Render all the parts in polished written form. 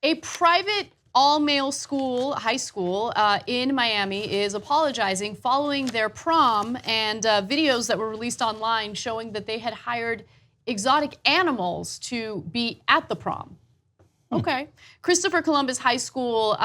A private all-male school, high school in Miami is apologizing following their prom and videos that were released online showing that they had hired exotic animals to be at the prom. Okay. Christopher Columbus High School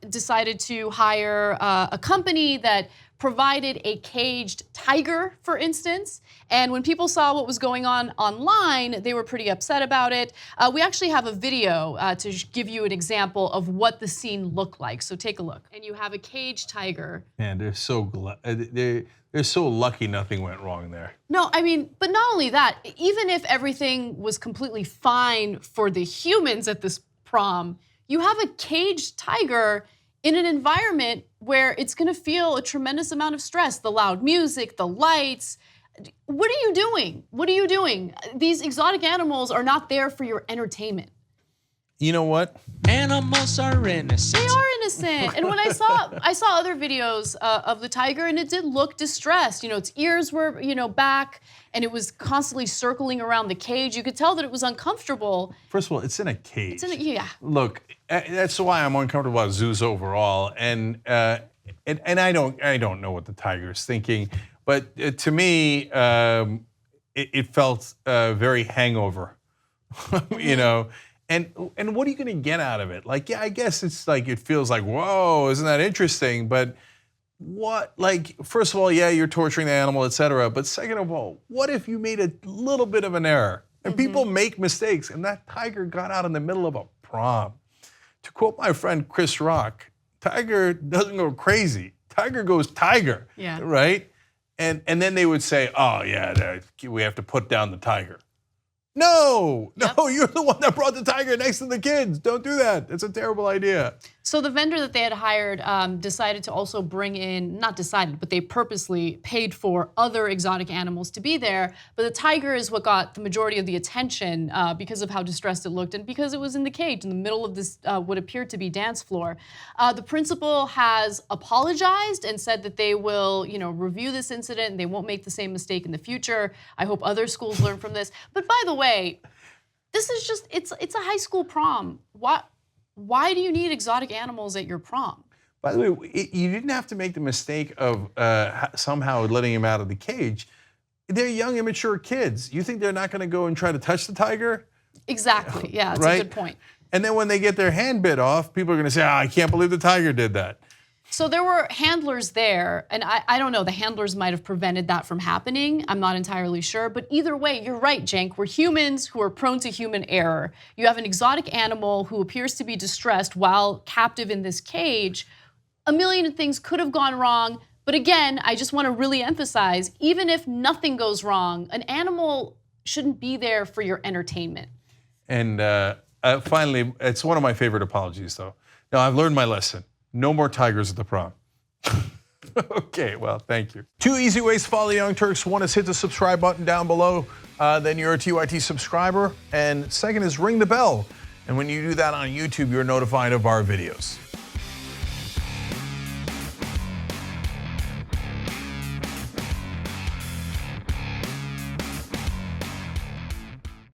decided to hire a company that provided a caged tiger, for instance. And when people saw what was going on online, they were pretty upset about it. We actually have a video to give you an example of what the scene looked like. So take a look. And you have a caged tiger. Man, they're so lucky nothing went wrong there. No, I mean, but not only that, even if everything was completely fine for the humans at this prom, you have a caged tiger in an environment where it's gonna feel a tremendous amount of stress. The loud music, the lights. What are you doing? What are you doing? These exotic animals are not there for your entertainment. You know what? Animals are innocent. They are innocent. And when I saw other videos of the tiger, and it did look distressed. You know, its ears were, back, and it was constantly circling around the cage. You could tell that it was uncomfortable. First of all, it's in a cage. Yeah. Look, that's why I'm uncomfortable about zoos overall, and I don't know what the tiger's thinking, but to me, it felt very hangover, you know. And what are you going to get out of it? Like, yeah, I guess it's like it feels like, whoa, isn't that interesting? But what, like, first of all, yeah, you're torturing the animal, et cetera. But second of all, what if you made a little bit of an error? And people make mistakes, and that tiger got out in the middle of a prom. To quote my friend Chris Rock, tiger doesn't go crazy. Tiger goes tiger, right? And then they would say, oh yeah, we have to put down the tiger. No, you're the one that brought the tiger next to the kids. Don't do that. It's a terrible idea. So the vendor that they had hired decided to also bring in, not decided, but they purposely paid for other exotic animals to be there. But the tiger is what got the majority of the attention because of how distressed it looked and because it was in the cage in the middle of this what appeared to be dance floor. The principal has apologized and said that they will, review this incident and they won't make the same mistake in the future. I hope other schools learn from this. But by the way, this is just, it's a high school prom. Why do you need exotic animals at your prom? By the way, you didn't have to make the mistake of somehow letting him out of the cage. They're young, immature kids. You think they're not going to go and try to touch the tiger? Exactly, yeah, that's right? a good point. And then when they get their hand bit off, people are going to say, I can't believe the tiger did that. So there were handlers there, and I don't know, the handlers might have prevented that from happening. I'm not entirely sure, but either way, you're right, Cenk. We're humans who are prone to human error. You have an exotic animal who appears to be distressed while captive in this cage. A million things could have gone wrong, but again, I just want to really emphasize, even if nothing goes wrong, an animal shouldn't be there for your entertainment. And finally, it's one of my favorite apologies, though. Now, I've learned my lesson. No more tigers at the prom. Okay, well, thank you. 2 easy ways to follow the Young Turks. One is hit the subscribe button down below. Then you're a TYT subscriber. And second is ring the bell. And when you do that on YouTube, you're notified of our videos.